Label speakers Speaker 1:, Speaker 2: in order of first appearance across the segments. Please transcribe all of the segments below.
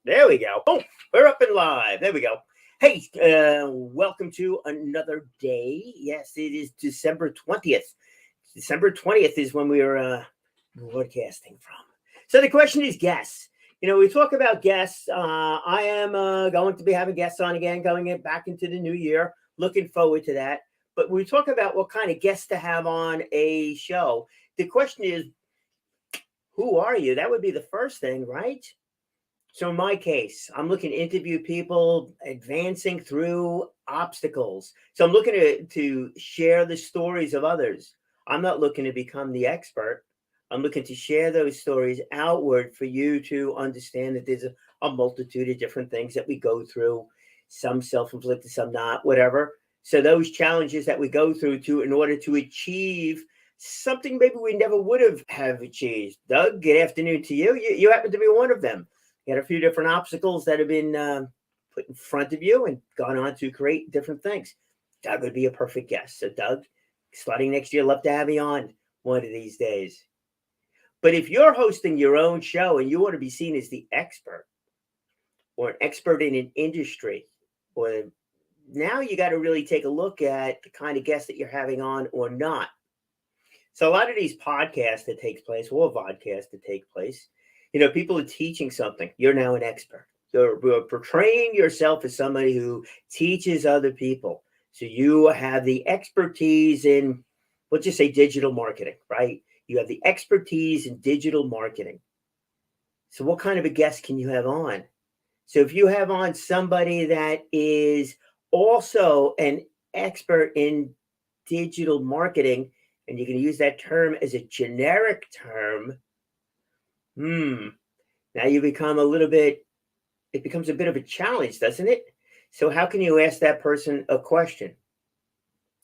Speaker 1: There we go. Boom. We're up and live. There we go. Hey, welcome to another day. Yes, it is December 20th. December 20th is when we are broadcasting from. So the question is guests. We talk about guests. I am going to be having guests on again, going back into the new year. Looking forward to that. But we talk about what kind of guests to have on a show. The question is, who are you? That would be the first thing, right? So in my case, I'm looking to interview people advancing through obstacles. So I'm looking to share the stories of others. I'm not looking to become the expert. I'm looking to share those stories outward for you to understand that there's a multitude of different things that we go through, some self-inflicted, some not, whatever. So those challenges that we go through in order to achieve something maybe we never would have achieved. Doug, good afternoon to you. You happen to be one of them. You had a few different obstacles that have been put in front of you and gone on to create different things. Doug would be a perfect guest. So Doug, starting next year, love to have you on one of these days. But if you're hosting your own show and you want to be seen as the expert or an expert in an industry, or now you got to really take a look at the kind of guests that you're having on or not. So a lot of these podcasts that takes place, or vodcasts that take place, people are teaching something. You're now an expert. You're portraying yourself as somebody who teaches other people. So you have the expertise in, let's just say, digital marketing, right? You have the expertise in digital marketing. So what kind of a guest can you have on? So if you have on somebody that is also an expert in digital marketing, and you can use that term as a generic term, now you become it becomes a bit of a challenge, doesn't it? So how can you ask that person a question?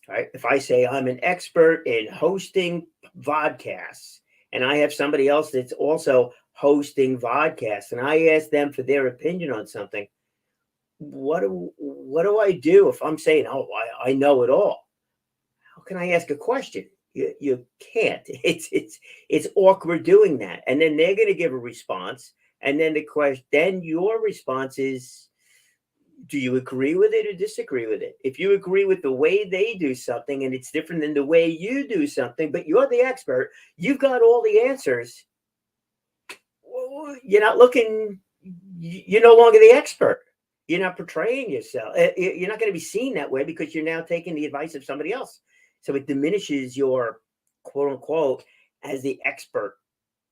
Speaker 1: All right. If I say I'm an expert in hosting vodcasts, and I have somebody else that's also hosting vodcasts, and I ask them for their opinion on something, what do I do if I'm saying, oh, I know it all? How can I ask a question? You can't. It's awkward doing that. And then they're going to give a response. And then then your response is, do you agree with it or disagree with it? If you agree with the way they do something and it's different than the way you do something, but you're the expert, you've got all the answers, you're not looking, you're no longer the expert. You're not portraying yourself. You're not going to be seen that way because you're now taking the advice of somebody else. So it diminishes your quote unquote as the expert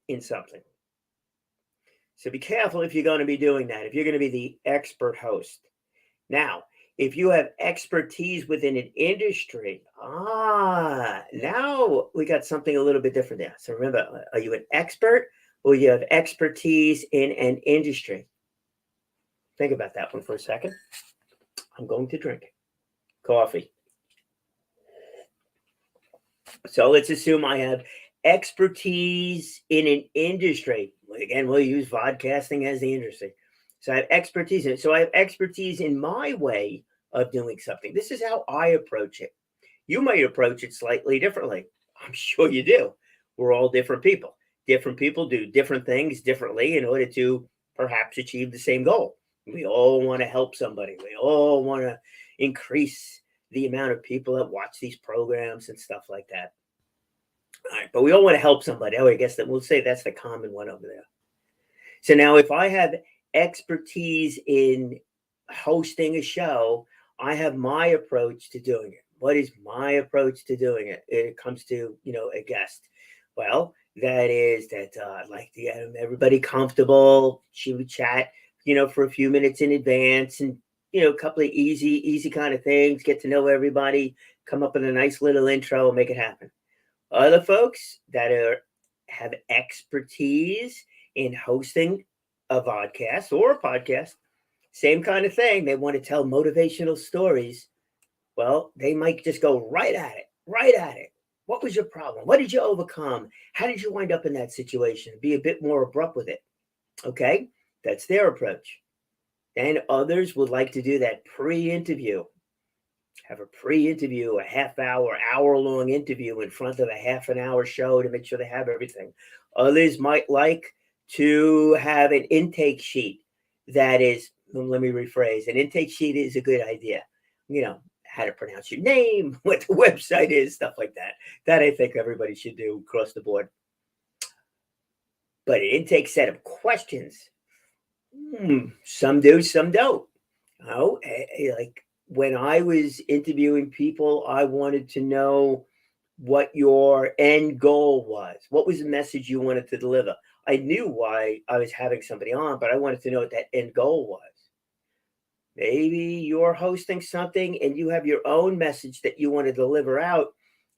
Speaker 1: in something. So be careful if you're going to be doing that, if you're going to be the expert host. Now, if you have expertise within an industry, now we got something a little bit different there. So remember, are you an expert or you have expertise in an industry? Think about that one for a second. I'm going to drink coffee. So let's assume I have expertise in an industry. Again, we'll use vodcasting as the industry. So I have expertise in it. So I have expertise in my way of doing something. This is how I approach it. You might approach it slightly differently. I'm sure you do. We're all different people. Different people do different things differently in order to perhaps achieve the same goal. We all want to help somebody. We all want to increase the amount of people that watch these programs and stuff like that. All right, but we all want to help somebody. I guess that we'll say that's the common one over there. So now if I have expertise in hosting a show, I have my approach to doing it. What is my approach to doing it? It comes to, a guest. Well, that is that like to get everybody comfortable. She would chat, for a few minutes in advance, and a couple of easy kind of things. Get to know everybody, come up with a nice little intro, and make it happen. Other folks that have expertise in hosting a podcast or a podcast, same kind of thing. They want to tell motivational stories. Well, they might just go right at it, right at it. What was your problem? What did you overcome? How did you wind up in that situation? Be a bit more abrupt with it. Okay, that's their approach. And others would like to do that pre-interview. Have a pre-interview, a hour-long interview in front of a half an hour show to make sure they have everything. Others might like to have an intake sheet that is, let me rephrase, an intake sheet is a good idea. How to pronounce your name, what the website is, stuff like that. That I think everybody should do across the board. But an intake set of questions, some do, some don't. Like when I was interviewing people, I wanted to know what your end goal was. What was the message you wanted to deliver? I knew why I was having somebody on, but I wanted to know what that end goal was. Maybe you're hosting something and you have your own message that you want to deliver out,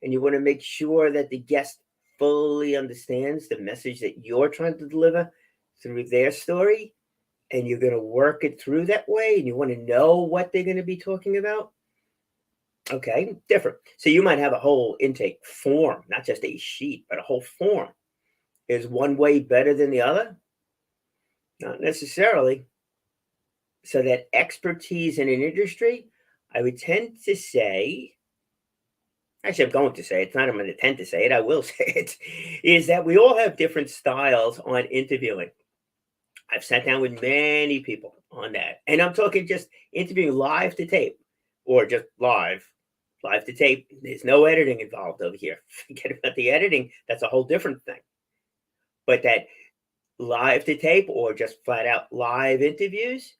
Speaker 1: and you want to make sure that the guest fully understands the message that you're trying to deliver through their story, and you're going to work it through that way, and you want to know what they're going to be talking about. Okay, different. So you might have a whole intake form, not just a sheet, but a whole form. Is one way better than the other? Not necessarily. So that expertise in an industry, I would tend to say, actually, I'm going to say, it's not I'm going to tend to say it, I will say it, is that we all have different styles on interviewing. I've sat down with many people on that. And I'm talking just interviewing live to tape, or just live to tape. There's no editing involved over here. Forget about the editing. That's a whole different thing. But that live to tape or just flat out live interviews,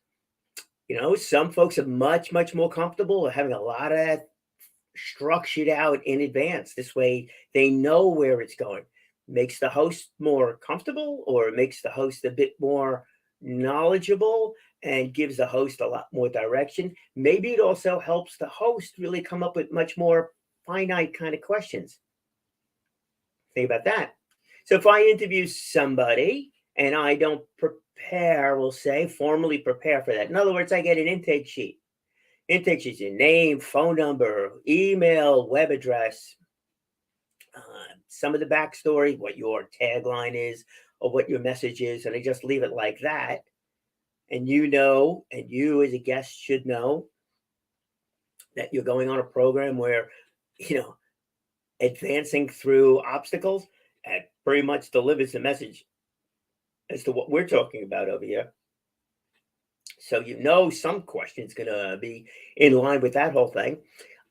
Speaker 1: some folks are much, much more comfortable having a lot of that structured out in advance. This way they know where it's going. Makes the host more comfortable, or it makes the host a bit more knowledgeable and gives the host a lot more direction. Maybe it also helps the host really come up with much more finite kind of questions. Think about that. So if I interview somebody and I don't we'll say, formally prepare for that. In other words, I get an intake sheet. Intake sheet, your name, phone number, email, web address, some of the backstory, what your tagline is, or what your message is, and I just leave it like that. And you as a guest should know that you're going on a program where, advancing through obstacles and pretty much delivers the message as to what we're talking about over here. So some questions going to be in line with that whole thing.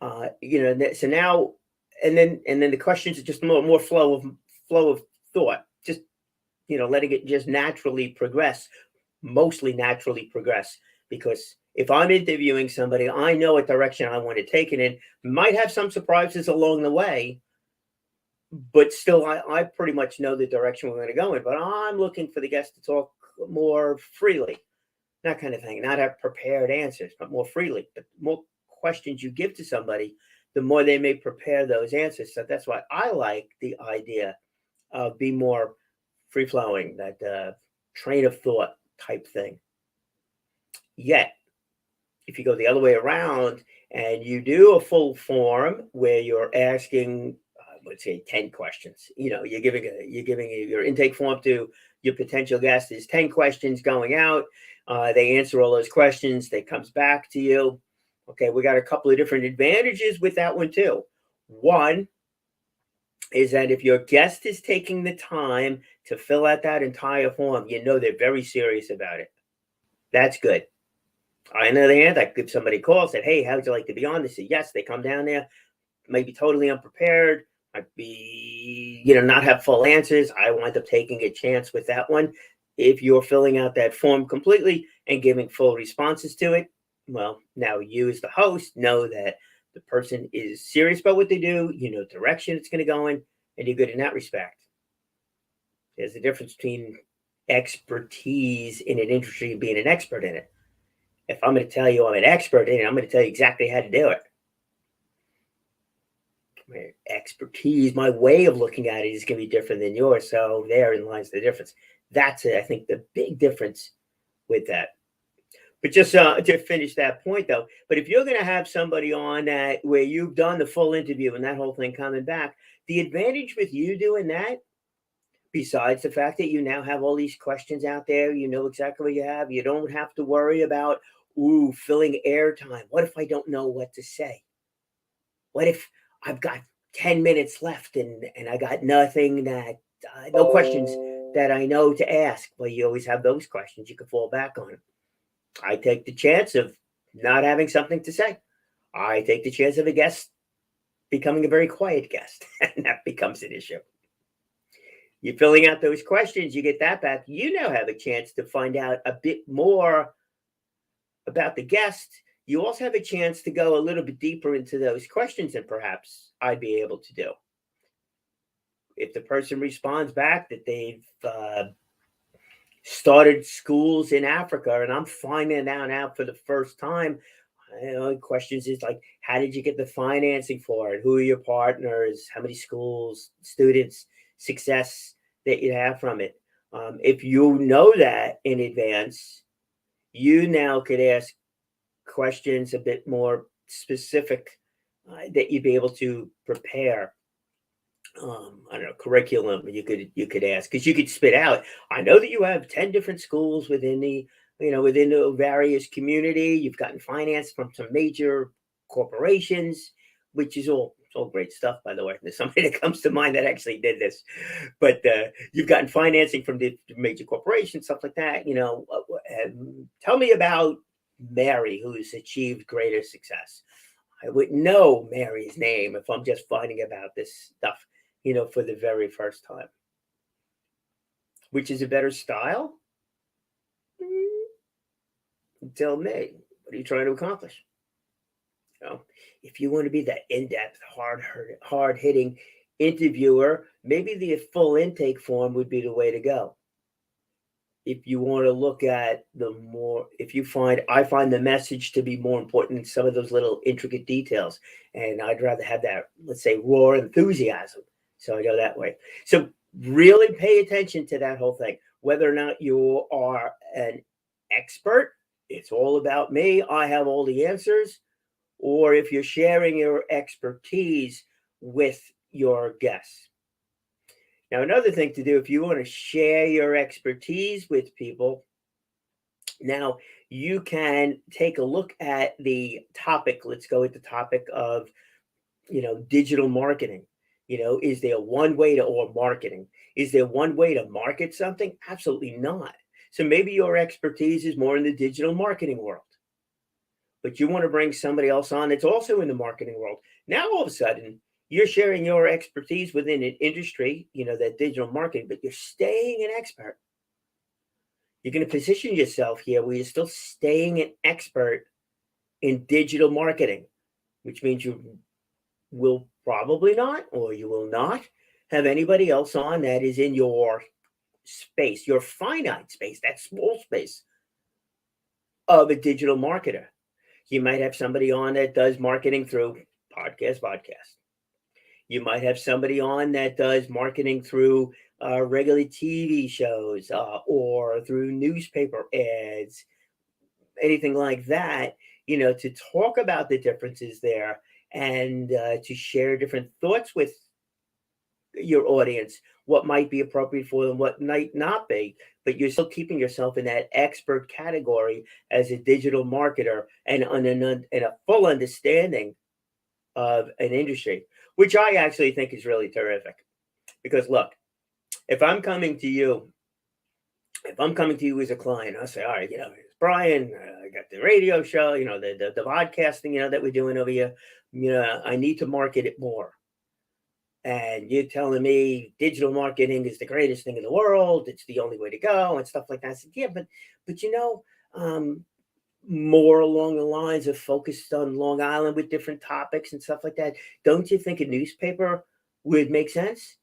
Speaker 1: So now, and then the questions are just more flow of thought, just letting it just naturally progress, mostly naturally progress. Because if I'm interviewing somebody, I know what direction I want to take it in. Might have some surprises along the way, but still, I pretty much know the direction we're going to go in. But I'm looking for the guest to talk more freely, that kind of thing. Not have prepared answers, but more freely. But the more questions you give to somebody, the more they may prepare those answers. So that's why I like the idea of be more free-flowing, that train of thought type thing. Yet, if you go the other way around and you do a full form where you're asking, let's say 10 questions, you're giving your intake form to your potential guest is 10 questions going out. They answer all those questions. They comes back to you. Okay, we got a couple of different advantages with that one too. One is that if your guest is taking the time to fill out that entire form, they're very serious about it. That's good. On the other hand, I give somebody a call, said, hey, how would you like to be on? They say yes. They come down there, might be totally unprepared, might be, not have full answers. I wind up taking a chance with that one. If you're filling out that form completely and giving full responses to it, well, now you as the host know that the person is serious about what they do, direction it's going to go in, and you're good in that respect. There's a difference between expertise in an industry and being an expert in it. If I'm going to tell you I'm an expert in it, I'm going to tell you exactly how to do it. My expertise, my way of looking at it is going to be different than yours. So therein lies the difference. That's it. I think the big difference with that. But just to finish that point, though, but if you're going to have somebody on that where you've done the full interview and that whole thing coming back, the advantage with you doing that, besides the fact that you now have all these questions out there, you know exactly what you have. You don't have to worry about, filling airtime. What if I don't know what to say? What if I've got 10 minutes left and I got nothing no questions that I know to ask? Well, you always have those questions you can fall back on. I take the chance of not having something to say. I take the chance of a guest becoming a very quiet guest, and that becomes an issue. You're filling out those questions, you get that back. You now have a chance to find out a bit more about the guest. You also have a chance to go a little bit deeper into those questions than perhaps I'd be able to do. If the person responds back that they've started schools in Africa, and I'm finding that out for the first time, questions is like, how did you get the financing for it? Who are your partners? How many schools, students, success that you have from it? If you know that in advance, you now could ask questions a bit more specific that you'd be able to prepare. I don't know, curriculum you could ask, because you could spit out, I know that you have 10 different schools within the various community. You've gotten finance from some major corporations, which is all great stuff, by the way. There's somebody that comes to mind that actually did this, but you've gotten financing from the major corporations, stuff like that. Tell me about Mary, who's achieved greater success. I wouldn't know Mary's name if I'm just finding about this stuff, for the very first time. Which is a better style? Tell me, what are you trying to accomplish? If you want to be that in-depth, hard-hitting interviewer, maybe the full intake form would be the way to go. If you want to look at I find the message to be more important than some of those little intricate details, and I'd rather have that, let's say, raw enthusiasm. So I go that way. So really pay attention to that whole thing. Whether or not you are an expert, it's all about me, I have all the answers, or if you're sharing your expertise with your guests. Now, another thing to do, if you want to share your expertise with people, now you can take a look at the topic. Let's go with the topic of, digital marketing. Is there one way or marketing? Is there one way to market something? Absolutely not. So maybe your expertise is more in the digital marketing world, but you want to bring somebody else on that's also in the marketing world. Now, all of a sudden, you're sharing your expertise within an industry, that digital marketing, but you're staying an expert. You're going to position yourself here where you're still staying an expert in digital marketing, which means you will probably not, or you will not have anybody else on that is in your space, your finite space, that small space of a digital marketer. You might have somebody on that does marketing through podcast. You might have somebody on that does marketing through regular TV shows or through newspaper ads, anything like that, to talk about the differences there and to share different thoughts with your audience, what might be appropriate for them, what might not be, but you're still keeping yourself in that expert category as a digital marketer and a full understanding of an industry, which I actually think is really terrific. Because look, if I'm coming to you as a client, I'll say, all right, it's Brian, I got the radio show, the podcasting, that we're doing over here. I need to market it more. And you're telling me digital marketing is the greatest thing in the world. It's the only way to go and stuff like that. I said, yeah, but more along the lines of focused on Long Island with different topics and stuff like that. Don't you think a newspaper would make sense?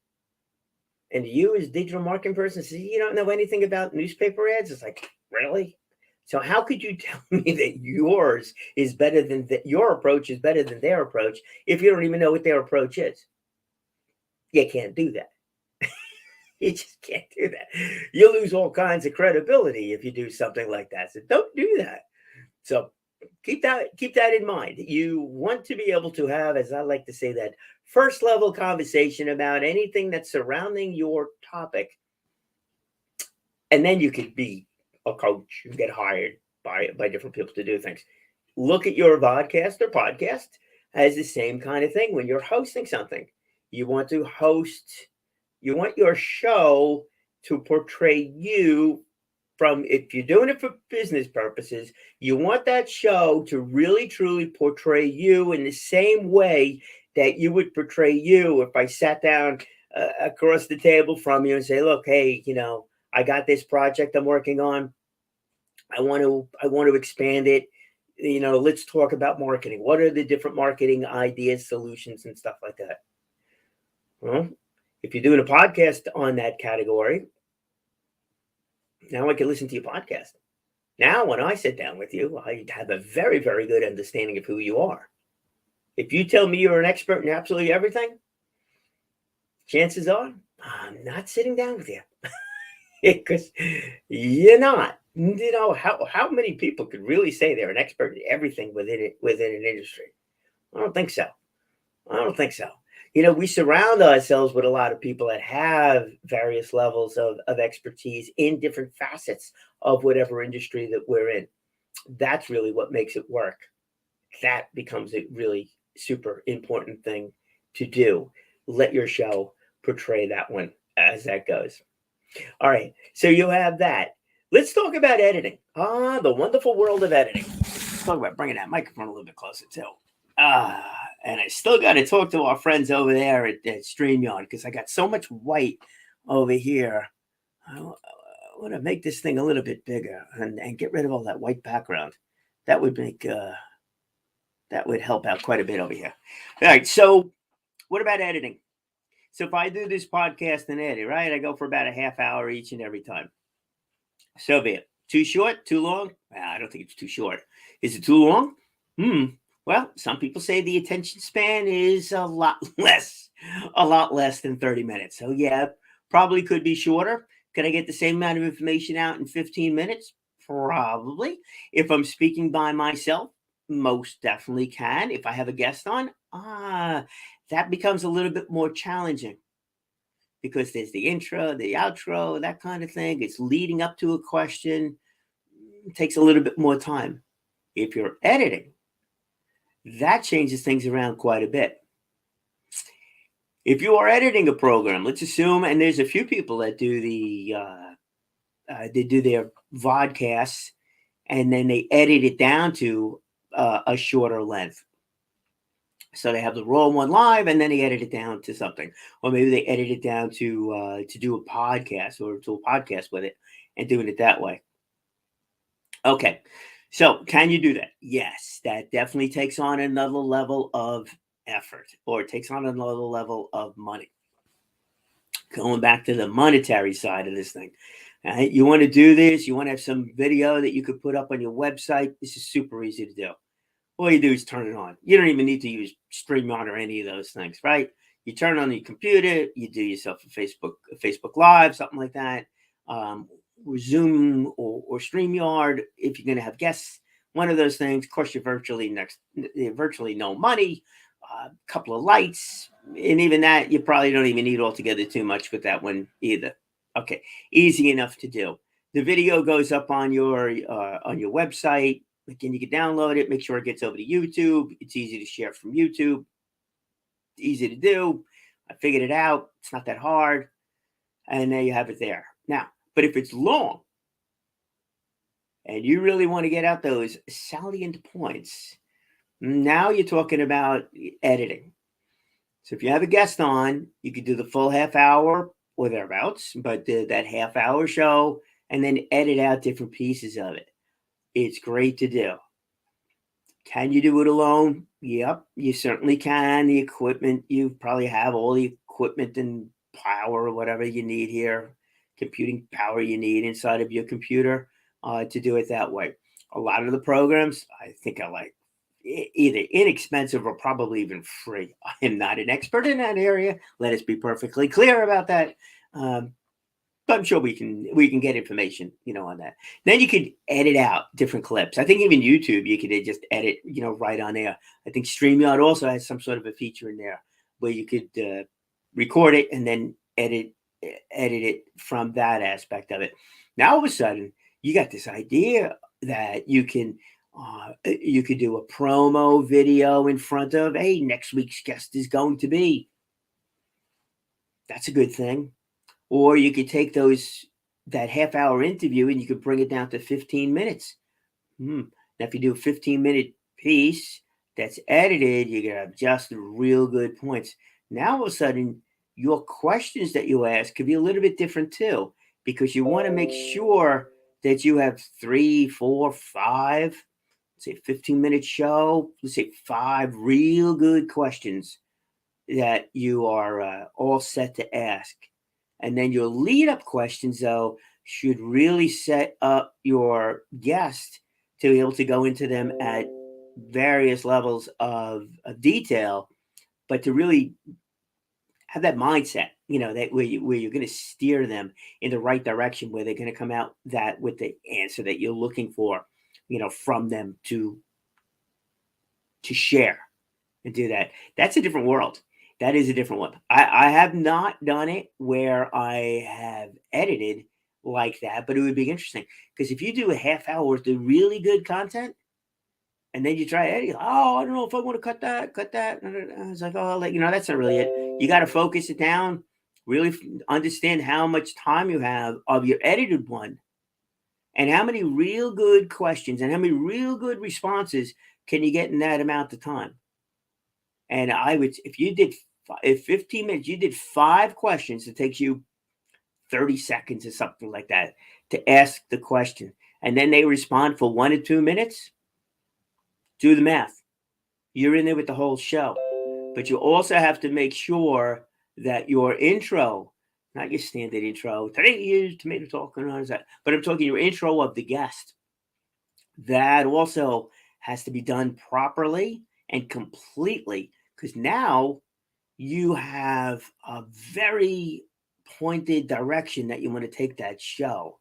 Speaker 1: And you, as a digital marketing person, say you don't know anything about newspaper ads. It's like, really? So how could you tell me that yours is better than your approach is better than their approach if you don't even know what their approach is? You can't do that. You just can't do that. You lose all kinds of credibility if you do something like that. So don't do that. So keep that in mind. You want to be able to have, as I like to say, that first level conversation about anything that's surrounding your topic, and then you could be a coach and get hired by different people to do things. Look at your vodcast or podcast as the same kind of thing. When you're hosting something, you want to host, you want your show to portray you from, if you're doing it for business purposes, you want that show to really truly portray you in the same way that you would portray you if I sat down across the table from you and say, look, hey, I got this project I'm working on. I want to expand it. Let's talk about marketing. What are the different marketing ideas, solutions, and stuff like that? Well, if you're doing a podcast on that category, now I can listen to your podcast. Now, when I sit down with you, I have a very, very good understanding of who you are. If you tell me you're an expert in absolutely everything, chances are I'm not sitting down with you because you're not. How many people could really say they're an expert in everything within an industry? I don't think so. We surround ourselves with a lot of people that have various levels of expertise in different facets of whatever industry that we're in. That's really what makes it work. That becomes a really super important thing to do. Let your show portray that one as that goes. All right. So you have that. Let's talk about editing. The wonderful world of editing. Let's talk about bringing that microphone a little bit closer too. And I still got to talk to our friends over there at StreamYard because I got so much white over here. I want to make this thing a little bit bigger and get rid of all that white background. That would help out quite a bit over here. All right. So what about editing? So if I do this podcast and edit, right, I go for about a half hour each and every time. So be it. Too short? Too long? Well, I don't think it's too short. Is it too long? Well, some people say the attention span is a lot less than 30 minutes. So yeah, probably could be shorter. Could I get the same amount of information out in 15 minutes? Probably. If I'm speaking by myself, most definitely can. If I have a guest on, that becomes a little bit more challenging because there's the intro, the outro, that kind of thing. It's leading up to a question. It takes a little bit more time. If you're editing, that changes things around quite a bit. If you are editing a program, let's assume, and there's a few people that do they do their vodcasts and then they edit it down to a shorter length. So they have the raw one live and then they edit it down to something, or maybe they edit it down to do a podcast or to a podcast with it and doing it that way. Okay. So can you do that? Yes, that definitely takes on another level of effort, or it takes on another level of money. Going back to the monetary side of this thing. Right? You want to do this, you want to have some video that you could put up on your website. This is super easy to do. All you do is turn it on. You don't even need to use StreamYard or any of those things, right? You turn on your computer, you do yourself a Facebook Live, something like that. Or Zoom or StreamYard, if you're going to have guests, one of those things, cost you virtually no money, a couple of lights, and even that, you probably don't even need altogether too much with that one either. Okay, easy enough to do. The video goes up on your website. Again, you can download it, make sure it gets over to YouTube. It's easy to share from YouTube. Easy to do. I figured it out. It's not that hard. And there you have it there. Now, but if it's long and you really want to get out those salient points, now you're talking about editing. So if you have a guest on, you could do the full half hour or thereabouts, but that half hour show and then edit out different pieces of it. It's great to do. Can you do it alone? Yep, you certainly can. The equipment, you probably have all the equipment and power or whatever you need here, computing power you need inside of your computer to do it that way. A lot of the programs I think are like either inexpensive or probably even free. I am not an expert in that area. Let us be perfectly clear about that. But I'm sure we can get information, on that. Then you could edit out different clips. I think even YouTube, you could just edit, right on there. I think StreamYard also has some sort of a feature in there where you could record it and then edit it from that aspect of it. Now all of a sudden, you got this idea that you could do a promo video in front of, hey, next week's guest is going to be. That's a good thing. Or you could take that half-hour interview and you could bring it down to 15 minutes. Now, if you do a 15-minute piece that's edited, you're going to have just the real good points. Now, all of a sudden, your questions that you ask could be a little bit different too, because you want to make sure that you have 3, 4, 5, say 15-minute show, let's say 5 real good questions that you are all set to ask. And then your lead-up questions, though, should really set up your guest to be able to go into them at various levels of detail, but to really have that mindset, that where you're going to steer them in the right direction, where they're going to come out with the answer that you're looking for, from them to share and do that. That's a different world. That is a different one. I have not done it where I have edited like that, but it would be interesting because if you do a half hour worth of really good content and then you try editing, I don't know if I want to cut that. It's like, that's not really it. You got to focus it down, really understand how much time you have of your edited one and how many real good questions and how many real good responses can you get in that amount of time. And if 15 minutes, you did 5 questions, it takes you 30 seconds or something like that to ask the question. And then they respond for 1 or 2 minutes. Do the math. You're in there with the whole show. But you also have to make sure that your intro, not your standard intro, today is Tomato Talk, but I'm talking your intro of the guest. That also has to be done properly and completely, because now you have a very pointed direction that you want to take that show.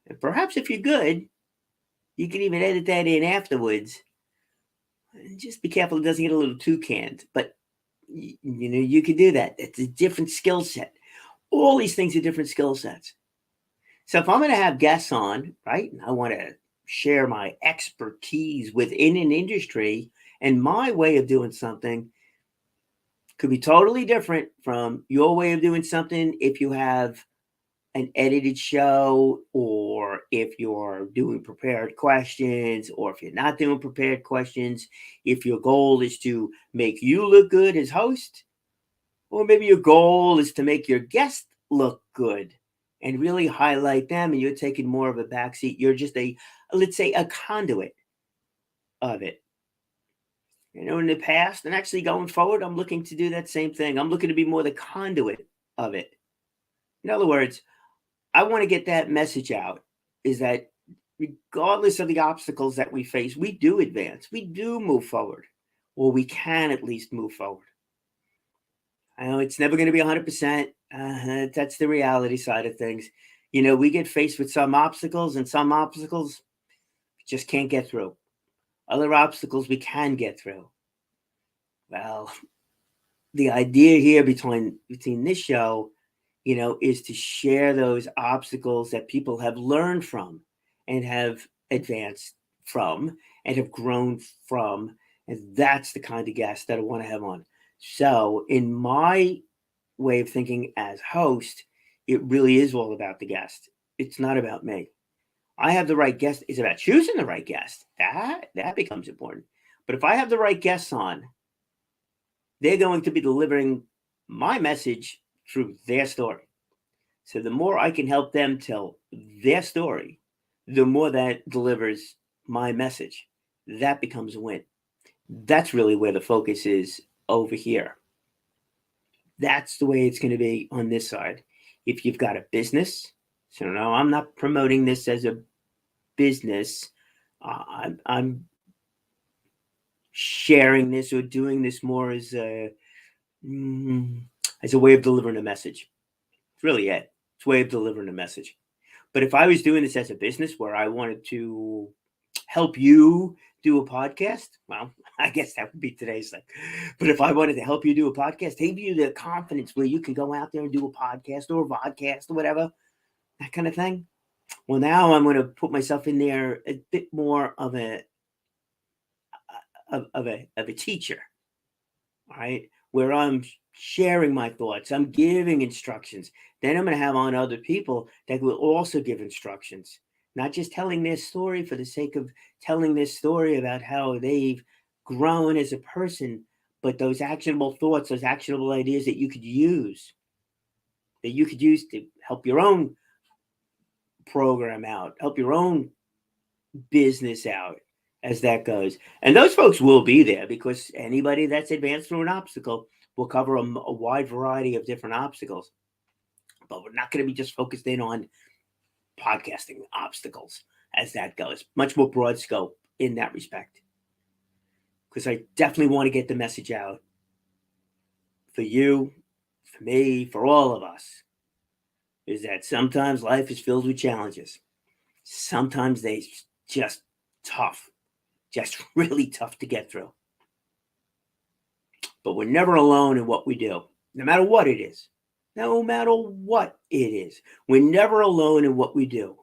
Speaker 1: And perhaps if you're good, you can even edit that in afterwards. And just be careful it doesn't get a little too canned. But, you can do that. It's a different skill set. All these things are different skill sets. So if I'm going to have guests on, right, and I want to share my expertise within an industry, and my way of doing something could be totally different from your way of doing something if you have an edited show, or if you're doing prepared questions, or if you're not doing prepared questions, if your goal is to make you look good as host, or maybe your goal is to make your guest look good and really highlight them, and you're taking more of a backseat. You're just let's say, a conduit of it. In the past, and actually going forward, I'm looking to do that same thing. I'm looking to be more the conduit of it. In other words, I want to get that message out, is that regardless of the obstacles that we face, we do advance. We do move forward, or we can at least move forward. I know it's never going to be 100%. That's the reality side of things. We get faced with some obstacles, and some obstacles we just can't get through. Other obstacles we can get through. Well, the idea here between this show, is to share those obstacles that people have learned from and have advanced from and have grown from. And that's the kind of guest that I want to have on. So in my way of thinking as host, it really is all about the guest. It's not about me. I have the right guest. It's about choosing the right guest. That becomes important. But if I have the right guests on, they're going to be delivering my message through their story. So the more I can help them tell their story, the more that delivers my message. That becomes a win. That's really where the focus is over here. That's the way it's going to be on this side. If you've got a business, so no, I'm not promoting this as a business. I'm sharing this or doing this more as a way of delivering a message. It's really it. It's a way of delivering a message. But if I was doing this as a business where I wanted to help you do a podcast, well, I guess that would be today's thing. But if I wanted to help you do a podcast, give you the confidence where you can go out there and do a podcast or a vodcast or whatever, that kind of thing. Well, now I'm going to put myself in there a bit more of a teacher, right? Where I'm sharing my thoughts, I'm giving instructions. Then I'm going to have on other people that will also give instructions, not just telling their story for the sake of telling their story about how they've grown as a person, but those actionable thoughts, those actionable ideas that you could use to help your own program out, help your own business out as that goes. And those folks will be there because anybody that's advanced through an obstacle will cover a wide variety of different obstacles. But we're not going to be just focused in on podcasting obstacles as that goes. Much more broad scope in that respect. Because I definitely want to get the message out for you, for me, for all of us, is that sometimes life is filled with challenges. Sometimes they just tough, just really tough to get through. But we're never alone in what we do, no matter what it is. No matter what it is, we're never alone in what we do.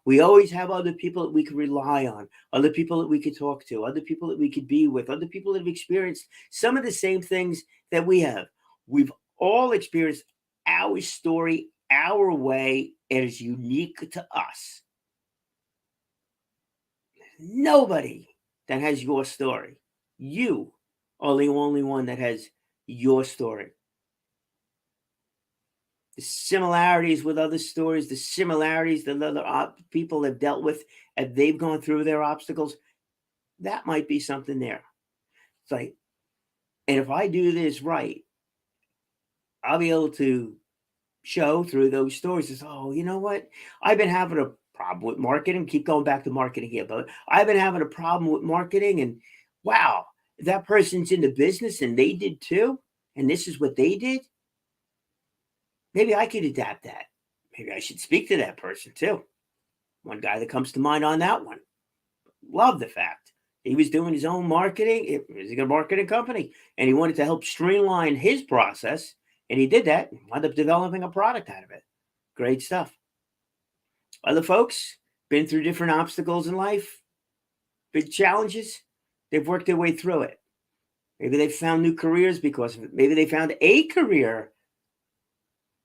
Speaker 1: We always have other people that we can rely on, other people that we could talk to, other people that we could be with, other people that have experienced some of the same things that we have. We've all experienced our story, our way. It is unique to us. Nobody that has your story. You are the only one that has your story. The similarities with other stories, the similarities that other people have dealt with as they've gone through their obstacles, that might be something there. It's like, and if I do this right, I'll be able to show through those stories is, oh, you know what? I've been having a problem with marketing. Keep going back to marketing here, but I've been having a problem with marketing, and wow, that person's in the business and they did too. And this is what they did. Maybe I could adapt that. Maybe I should speak to that person too. One guy that comes to mind on that one. Love the fact he was doing his own marketing. It was a marketing company, and he wanted to help streamline his process. And he did that and wound up developing a product out of it. Great stuff. Other folks been through different obstacles in life, big challenges. They've worked their way through it. Maybe they found new careers because of it. Maybe they found a career,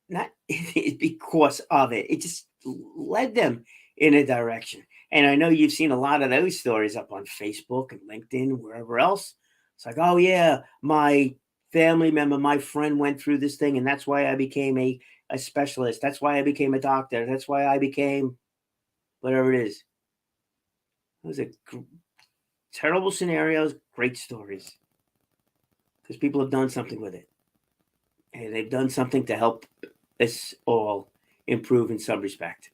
Speaker 1: not because of it. It just led them in a direction. And I know you've seen a lot of those stories up on Facebook and LinkedIn, wherever else. It's like, oh yeah, my family member, my friend went through this thing, and that's why I became a specialist. That's why I became a doctor. That's why I became whatever it is. Those are terrible scenarios, great stories. Because people have done something with it. And they've done something to help us all improve in some respect.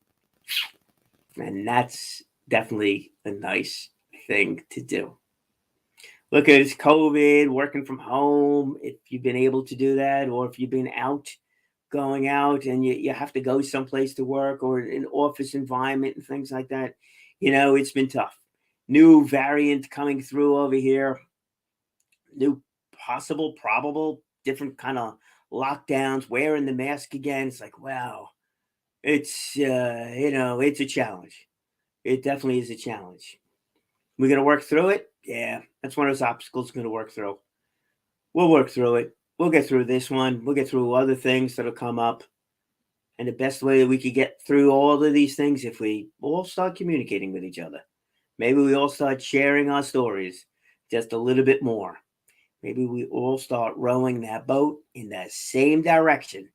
Speaker 1: And that's definitely a nice thing to do. Look at COVID, working from home, if you've been able to do that, or if you've been going out and you have to go someplace to work or an office environment and things like that. You know, it's been tough. New variant coming through over here. New possible, probable, different kind of lockdowns, wearing the mask again. It's like, wow, it's, it's a challenge. It definitely is a challenge. We're going to work through it. Yeah, that's one of those obstacles we're going to work through. We'll work through it. We'll get through this one. We'll get through other things that'll come up. And the best way that we could get through all of these things, if we all start communicating with each other. Maybe we all start sharing our stories just a little bit more. Maybe we all start rowing that boat in the same direction,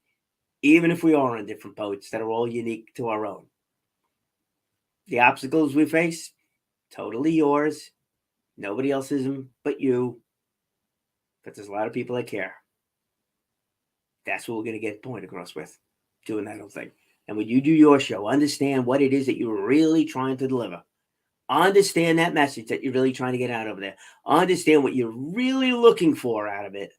Speaker 1: even if we are on different boats that are all unique to our own. The obstacles we face, totally yours. Nobody else's but you. But there's a lot of people that care. That's what we're going to get point across with, doing that whole thing. And when you do your show, understand what it is that you're really trying to deliver. Understand that message that you're really trying to get out of there. Understand what you're really looking for out of it.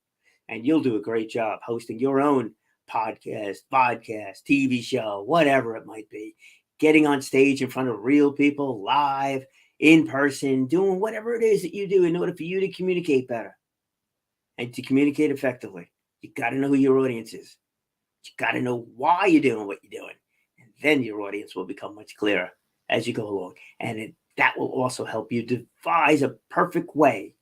Speaker 1: And you'll do a great job hosting your own podcast, TV show, whatever it might be. Getting on stage in front of real people, live, in person, doing whatever it is that you do in order for you to communicate better and to communicate effectively. You got to know who your audience is. You got to know why you're doing what you're doing. And then your audience will become much clearer as you go along. And that will also help you devise a perfect way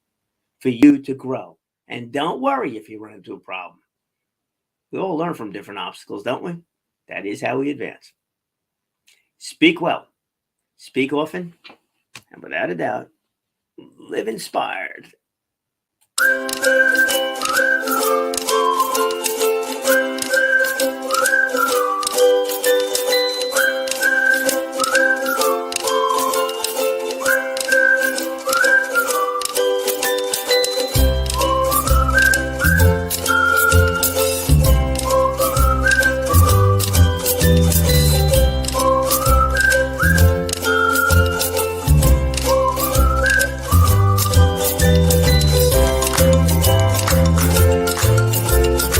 Speaker 1: for you to grow. And don't worry if you run into a problem. We all learn from different obstacles, don't we? That is how we advance. Speak well, speak often, and without a doubt, live inspired.